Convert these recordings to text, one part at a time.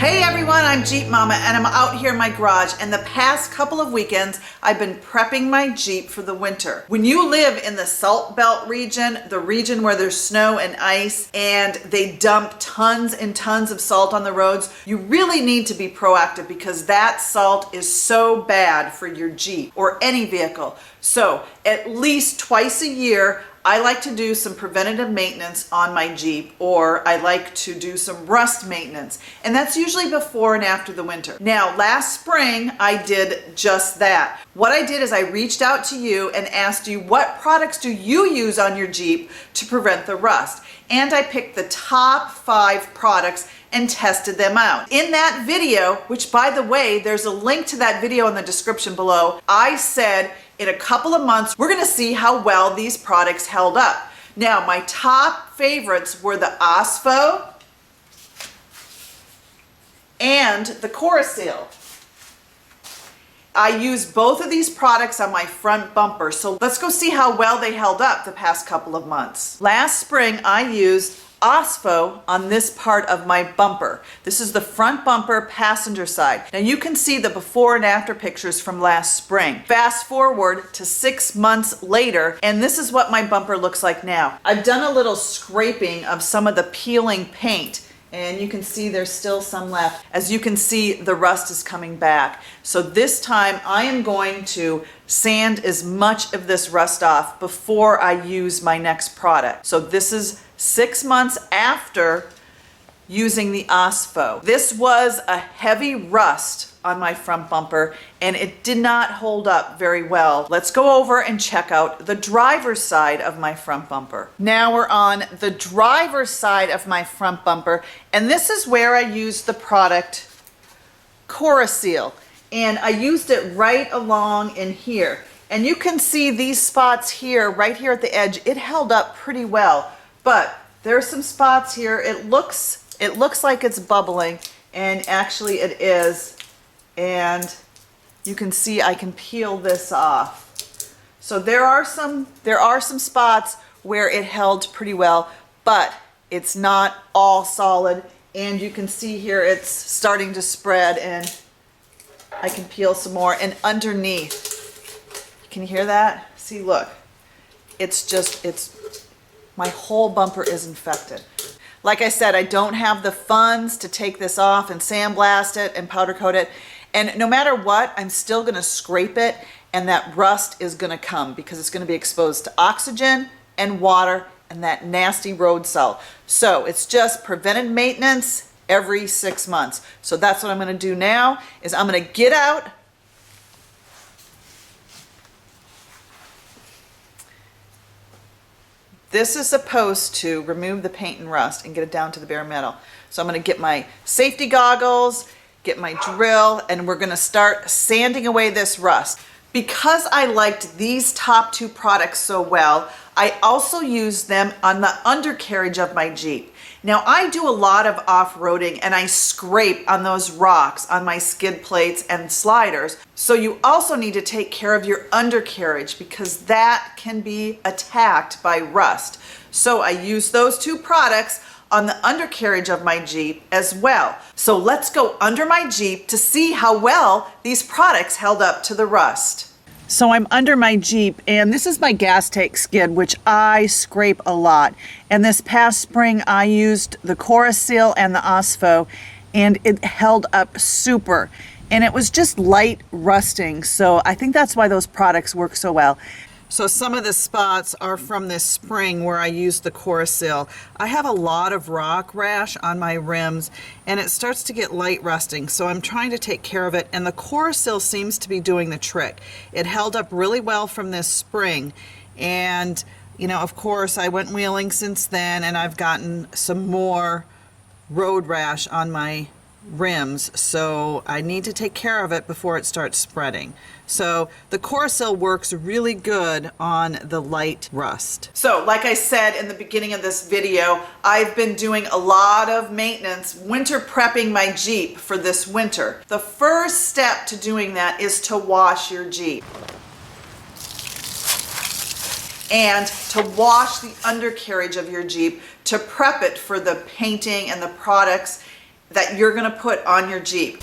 Hey everyone, I'm Jeep Mama and I'm out here in my garage, and the past couple of weekends I've been prepping my Jeep for the winter. When you live in the Salt Belt region, the region where there's snow and ice and they dump tons and tons of salt on the roads, you really need to be proactive because that salt is so bad for your Jeep or any vehicle. So at least twice a year, I like to do some preventative maintenance on my Jeep, or I like to do some rust maintenance, and that's usually before and after the winter. Now, last spring, I did just that. What I did is I reached out to you and asked you, what products do you use on your Jeep to prevent the rust? And I picked the top 5 products and tested them out. In that video, which by the way, there's a link to that video in the description below, I said, in a couple of months, we're gonna see how well these products held up. Now, my top favorites were the Osfo and the Corosil. I used both of these products on my front bumper, so let's go see how well they held up the past couple of months. Last spring, I used Osfo on this part of my bumper. This is the front bumper passenger side. Now you can see the before and after pictures from last spring. Fast forward to 6 months later, and this is what my bumper looks like now. I've done a little scraping of some of the peeling paint, and you can see there's still some left. As you can see, the rust is coming back. So this time I am going to sand as much of this rust off before I use my next product. So this is 6 months after using the Osfo. This was a heavy rust on my front bumper and it did not hold up very well. Let's go over and check out the driver's side of my front bumper. Now we're on the driver's side of my front bumper, and this is where I used the product Corosil, and I used it right along in here. And you can see these spots here, right here at the edge, it held up pretty well. But there are some spots here, it looks like it's bubbling, and actually it is. And you can see I can peel this off. So there are some spots where it held pretty well, but it's not all solid. And you can see here it's starting to spread, and I can peel some more. And underneath, can you hear that? See, look, my whole bumper is infected. Like I said, I don't have the funds to take this off and sandblast it and powder coat it. And no matter what, I'm still gonna scrape it, and that rust is gonna come because it's gonna be exposed to oxygen and water and that nasty road salt. So it's just preventive maintenance every 6 months. So that's what I'm gonna do now, is I'm gonna get out This is supposed to remove the paint and rust and get it down to the bare metal. So I'm going to get my safety goggles, get my drill, and we're going to start sanding away this rust. Because I liked these top 2 products so well, I also used them on the undercarriage of my Jeep. Now I do a lot of off-roading and I scrape on those rocks on my skid plates and sliders. So you also need to take care of your undercarriage because that can be attacked by rust. So I use those 2 products on the undercarriage of my Jeep as well. So let's go under my Jeep to see how well these products held up to the rust. So I'm under my Jeep, and this is my gas tank skid, which I scrape a lot. And this past spring, I used the Corosil and the Osfo, and it held up super. And it was just light rusting, so I think that's why those products work so well. So some of the spots are from this spring where I used the Corosil. I have a lot of rock rash on my rims, and it starts to get light rusting, so I'm trying to take care of it, and the Corosil seems to be doing the trick. It held up really well from this spring, and you know, of course, I went wheeling since then, and I've gotten some more road rash on my rims, so I need to take care of it before it starts spreading. So the Corosil works really good on the light rust. So like I said in the beginning of this video, I've been doing a lot of maintenance, winter prepping my Jeep for this winter. The first step to doing that is to wash your Jeep. And to wash the undercarriage of your Jeep to prep it for the painting and the products that you're gonna put on your Jeep.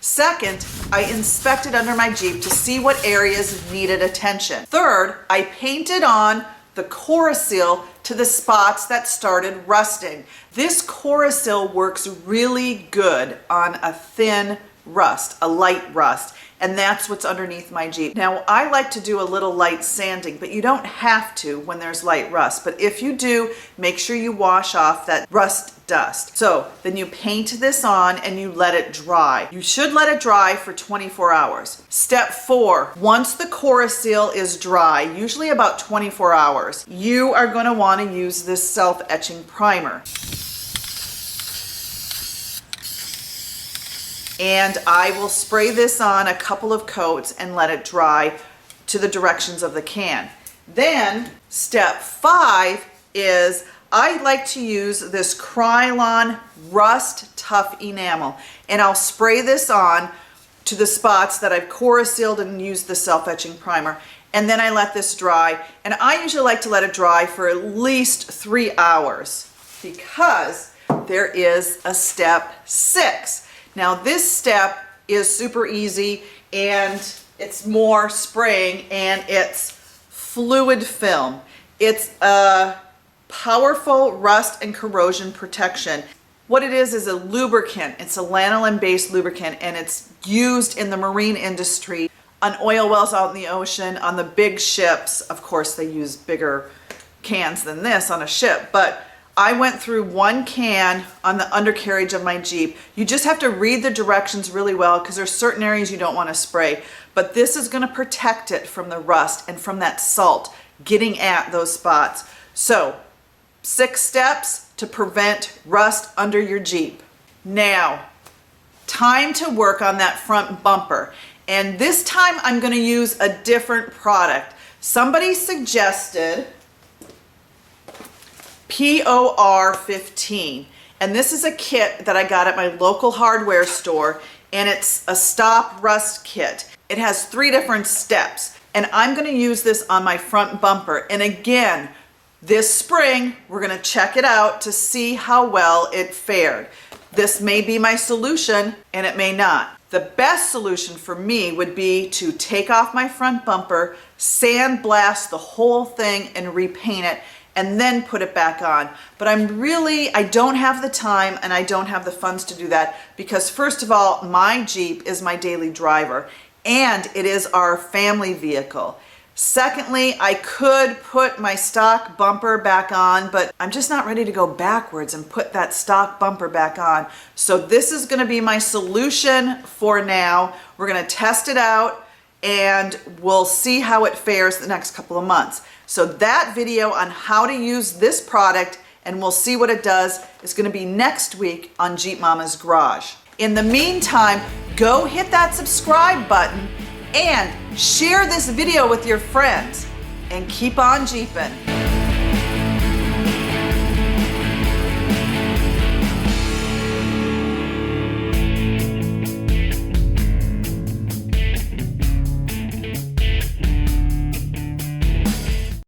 Second, I inspected under my Jeep to see what areas needed attention. Third, I painted on the Cora-Seal to the spots that started rusting. This Cora-Seal works really good on a thin rust, a light rust, and that's what's underneath my Jeep. Now, I like to do a little light sanding, but you don't have to when there's light rust. But if you do, make sure you wash off that rust dust. So then you paint this on and you let it dry. You should let it dry for 24 hours. Step 4, once the Cora-Seal is dry, usually about 24 hours, you are going to want to use this self-etching primer. And I will spray this on a couple of coats and let it dry to the directions of the can. Then step 5 is I like to use this Krylon Rust Tough Enamel, and I'll spray this on to the spots that I've Cora-Sealed and used the self-etching primer, and then I let this dry. And I usually like to let it dry for at least 3 hours because there is a step 6. Now this step is super easy, and it's more spraying, and it's fluid film. It's a powerful rust and corrosion protection. What it is a lubricant. It's a lanolin-based lubricant, and it's used in the marine industry, on oil wells out in the ocean, on the big ships. Of course, they use bigger cans than this on a ship, but I went through 1 can on the undercarriage of my Jeep. You just have to read the directions really well because there's certain areas you don't want to spray, but this is going to protect it from the rust and from that salt getting at those spots. So 6 steps to prevent rust under your Jeep. Now, time to work on that front bumper. And this time I'm going to use a different product. Somebody suggested POR 15, and this is a kit that I got at my local hardware store, and it's a stop rust kit. It has 3 different steps, and I'm going to use this on my front bumper. And again, this spring we're going to check it out to see how well it fared. This may be my solution, and it may not. The best solution for me would be to take off my front bumper, sandblast the whole thing, and repaint it, and then put it back on. But I don't have the time and I don't have the funds to do that because, first of all, my Jeep is my daily driver and it is our family vehicle. Secondly, I could put my stock bumper back on, but I'm just not ready to go backwards and put that stock bumper back on. So this is going to be my solution for now. We're going to test it out and we'll see how it fares the next couple of months. So that video on how to use this product and we'll see what it does is going to be next week on Jeep Mama's Garage. In the meantime, go hit that subscribe button and share this video with your friends and keep on Jeeping.